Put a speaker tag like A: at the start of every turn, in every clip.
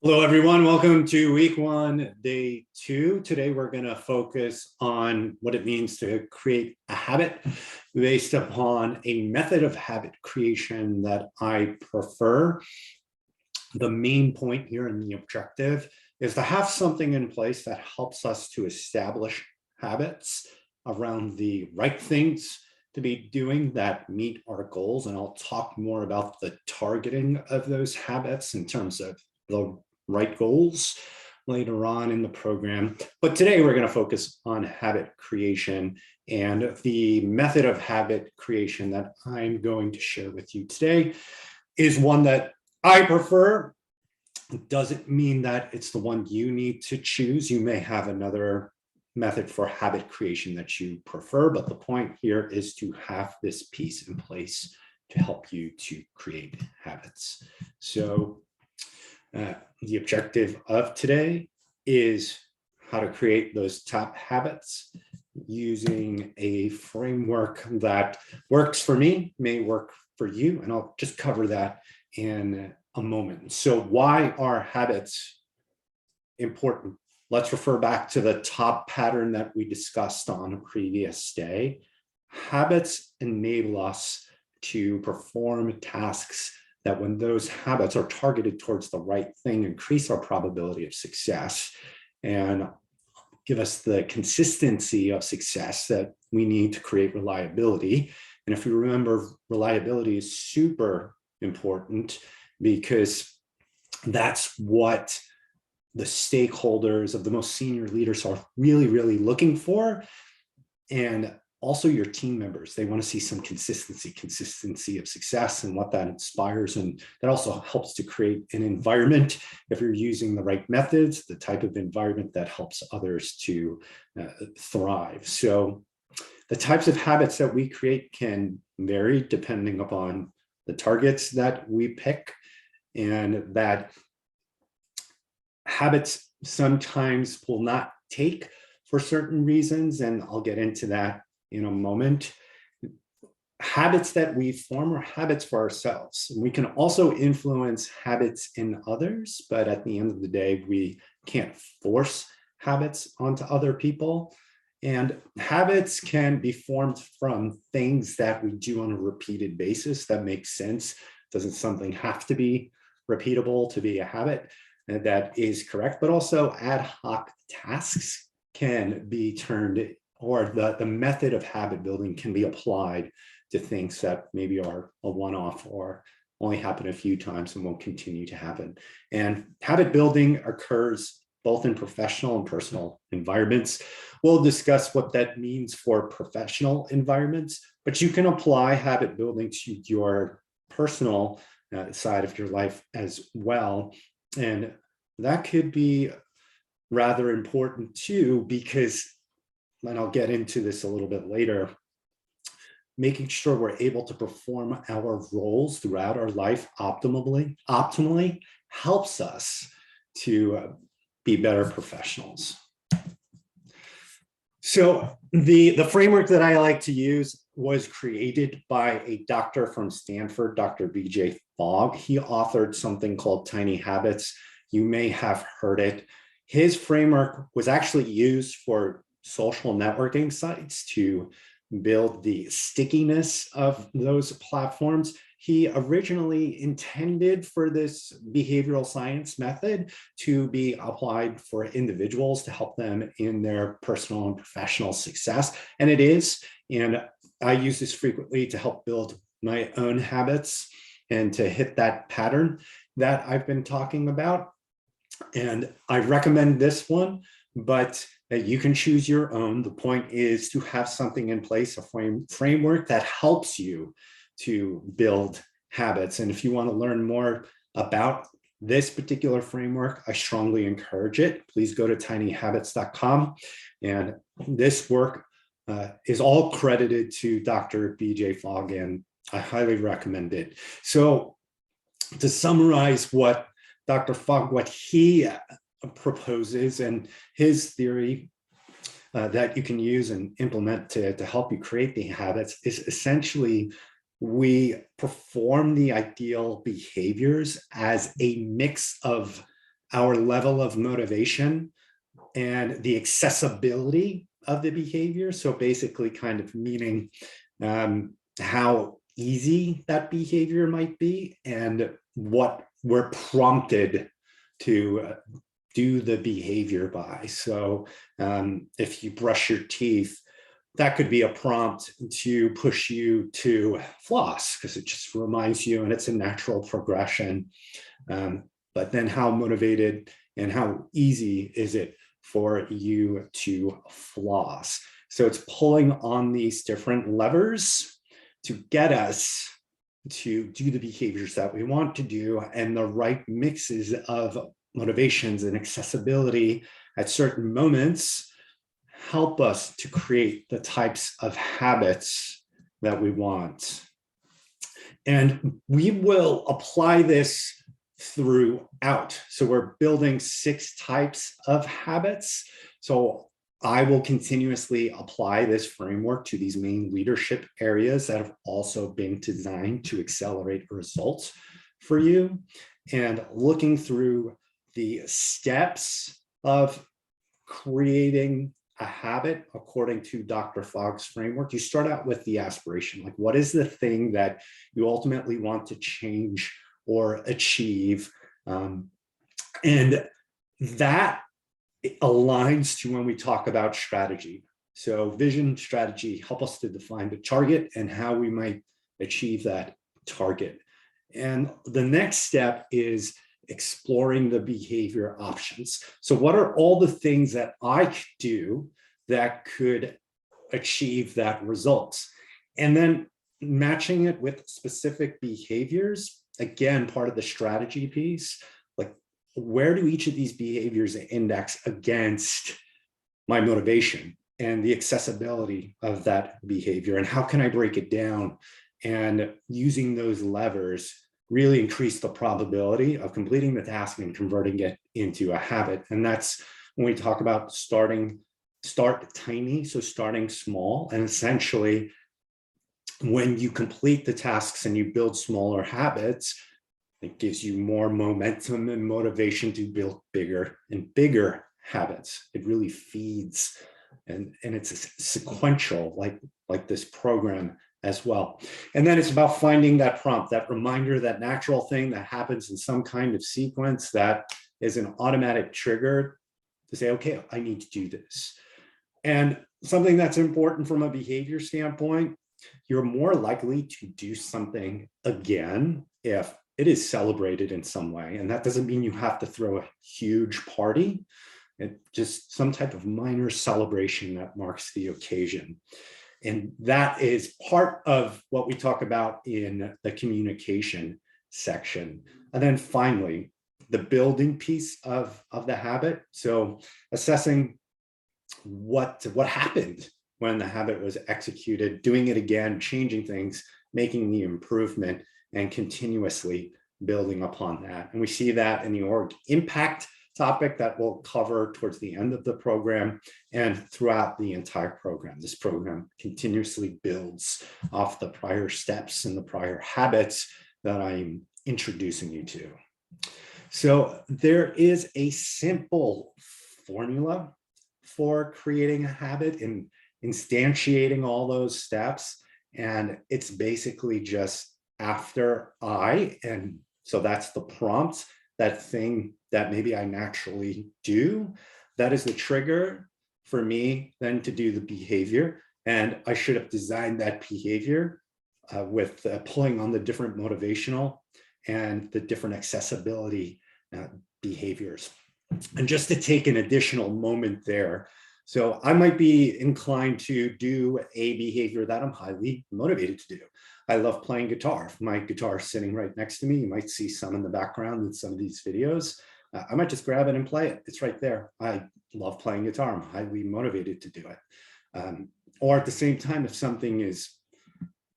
A: Hello, everyone. Welcome to week one, day two. Today, we're going to focus on what it means to create a habit based upon a method of habit creation that I prefer. The main point here in the objective is to have something in place that helps us to establish habits around the right things to be doing that meet our goals. And I'll talk more about the targeting of those habits in terms of the right goals later on in the program. But today we're going to focus on habit creation, and the method of habit creation that I'm going to share with you today is one that I prefer. It doesn't mean that it's the one you need to choose. You may have another method for habit creation that you prefer, but the point here is to have this piece in place to help you to create habits. So the objective of today is how to create those top habits using a framework that works for me, may work for you, and I'll just cover that in a moment. So why are habits important? Let's refer back to the top pattern that we discussed on a previous day. Habits enable us to perform tasks that, when those habits are targeted towards the right thing, increase our probability of success and give us the consistency of success that we need to create reliability. And if you remember, reliability is super important because that's what the stakeholders of the most senior leaders are really looking for. And also your team members, they want to see some consistency of success and what that inspires. And that also helps to create an environment, if you're using the right methods, the type of environment that helps others to thrive. So the types of habits that we create can vary depending upon the targets that we pick, and that habits sometimes will not take for certain reasons, and I'll get into that in a moment. Habits that we form are habits for ourselves. We can also influence habits in others, but at the end of the day, we can't force habits onto other people. And habits can be formed from things that we do on a repeated basis that makes sense. Doesn't something have to be repeatable to be a habit? And that is correct, but also ad hoc tasks can be turned, or the method of habit building can be applied to things that maybe are a one-off or only happen a few times and won't continue to happen. And habit building occurs both in professional and personal environments. We'll discuss what that means for professional environments, but you can apply habit building to your personal side of your life as well. And that could be rather important too, because, and I'll get into this a little bit later, making sure we're able to perform our roles throughout our life optimally helps us to be better professionals. So the framework that I like to use was created by a doctor from Stanford, Dr. BJ Fogg. He authored something called Tiny Habits. You may have heard it. His framework was actually used for social networking sites to build the stickiness of those platforms. He originally intended for this behavioral science method to be applied for individuals to help them in their personal and professional success. And it is. And I use this frequently to help build my own habits and to hit that pattern that I've been talking about. And I recommend this one, but you can choose your own. The point is to have something in place, a framework that helps you to build habits. And if you want to learn more about this particular framework, I strongly encourage it. Please go to tinyhabits.com. And this work is all credited to Dr. BJ Fogg, and I highly recommend it. So to summarize what Dr. Fogg, what he proposes and his theory that you can use and implement to help you create the habits is essentially we perform the ideal behaviors as a mix of our level of motivation and the accessibility of the behavior. So basically kind of meaning how easy that behavior might be and what we're prompted to do the behavior by. So if you brush your teeth, that could be a prompt to push you to floss because it just reminds you and it's a natural progression. But then how motivated and how easy is it for you to floss? So it's pulling on these different levers to get us to do the behaviors that we want to do, and the right mixes of motivations and accessibility at certain moments help us to create the types of habits that we want. And we will apply this throughout. So we're building 6 types of habits. So I will continuously apply this framework to these main leadership areas that have also been designed to accelerate results for you. And looking through the steps of creating a habit according to Dr. Fogg's framework, you start out with the aspiration. Like, what is the thing that you ultimately want to change or achieve? And that aligns to when we talk about strategy. So vision, strategy help us to define the target and how we might achieve that target. And the next step is exploring the behavior options. So what are all the things that I could do that could achieve that result? And then matching it with specific behaviors, again, part of the strategy piece, like where do each of these behaviors index against my motivation and the accessibility of that behavior? And how can I break it down? And using those levers really increase the probability of completing the task and converting it into a habit. And that's when we talk about start tiny, so starting small. And essentially, when you complete the tasks and you build smaller habits, it gives you more momentum and motivation to build bigger and bigger habits. It really feeds, and it's sequential, like this program as well. And then it's about finding that prompt, that reminder, that natural thing that happens in some kind of sequence that is an automatic trigger to say, okay, I need to do this. And something that's important from a behavior standpoint, you're more likely to do something again if it is celebrated in some way. And that doesn't mean you have to throw a huge party. It's just some type of minor celebration that marks the occasion. And that is part of what we talk about in the communication section. And then finally, the building piece of the habit. So assessing what happened when the habit was executed, doing it again, changing things, making the improvement, and continuously building upon that. And we see that in the org impact topic that we'll cover towards the end of the program and throughout the entire program. This program continuously builds off the prior steps and the prior habits that I'm introducing you to. So there is a simple formula for creating a habit and instantiating all those steps. And it's basically just after I, and so that's the prompt, that thing that maybe I naturally do, that is the trigger for me then to do the behavior. And I should have designed that behavior with pulling on the different motivational and the different accessibility behaviors. And just to take an additional moment there, so I might be inclined to do a behavior that I'm highly motivated to do. I love playing guitar. If my guitar is sitting right next to me, you might see some in the background in some of these videos. I might just grab it and play it. It's right there. I love playing guitar. I'm highly motivated to do it. Or at the same time, if something is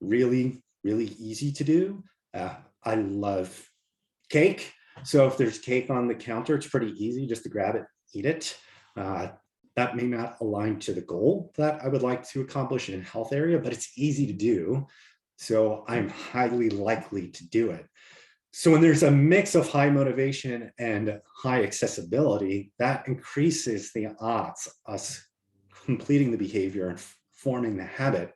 A: really, really easy to do, I love cake. So if there's cake on the counter, it's pretty easy just to grab it, eat it. That may not align to the goal that I would like to accomplish in health area, but it's easy to do. So I'm highly likely to do it. So when there's a mix of high motivation and high accessibility, that increases the odds of us completing the behavior and forming the habit.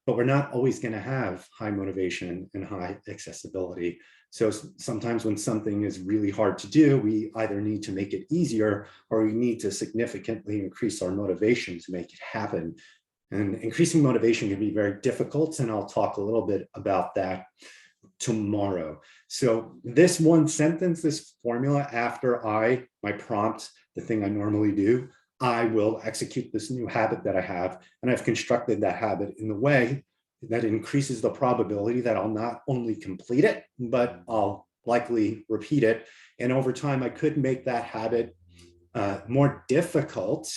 A: But we're not always going to have high motivation and high accessibility. So sometimes when something is really hard to do, we either need to make it easier or we need to significantly increase our motivation to make it happen. And increasing motivation can be very difficult, and I'll talk a little bit about that tomorrow. So this one sentence, this formula, after my prompt, the thing I normally do, I will execute this new habit that I have, and I've constructed that habit in the way that increases the probability that I'll not only complete it, but I'll likely repeat it. And over time, I could make that habit more difficult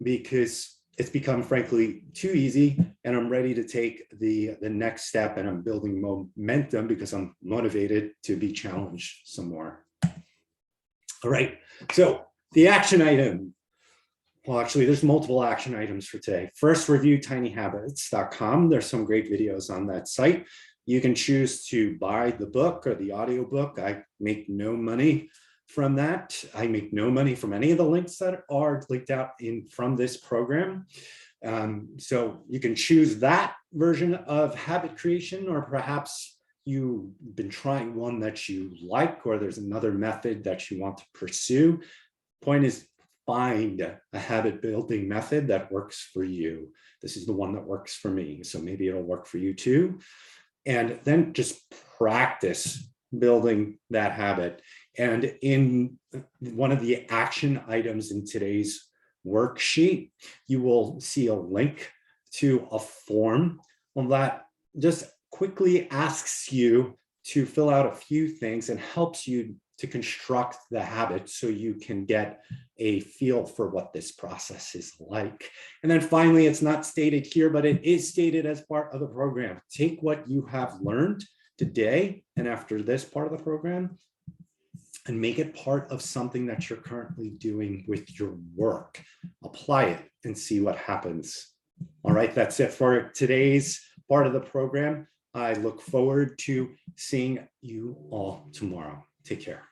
A: because it's become, frankly, too easy, and I'm ready to take the next step, and I'm building momentum because I'm motivated to be challenged some more. All right, so the action item. Well, actually, there's multiple action items for today. First, review tinyhabits.com. There's some great videos on that site. You can choose to buy the book or the audiobook. I make no money from that. I make no money from any of the links that are linked out from this program. So you can choose that version of habit creation, or perhaps you've been trying one that you like, or there's another method that you want to pursue. Point is, find a habit building method that works for you. This is the one that works for me, so maybe it'll work for you too. And then just practice building that habit. And in one of the action items in today's worksheet, you will see a link to a form that just quickly asks you to fill out a few things and helps you to construct the habit so you can get a feel for what this process is like. And then finally, it's not stated here, but it is stated as part of the program. Take what you have learned today and after this part of the program and make it part of something that you're currently doing with your work. Apply it and see what happens. All right, that's it for today's part of the program. I look forward to seeing you all tomorrow. Take care.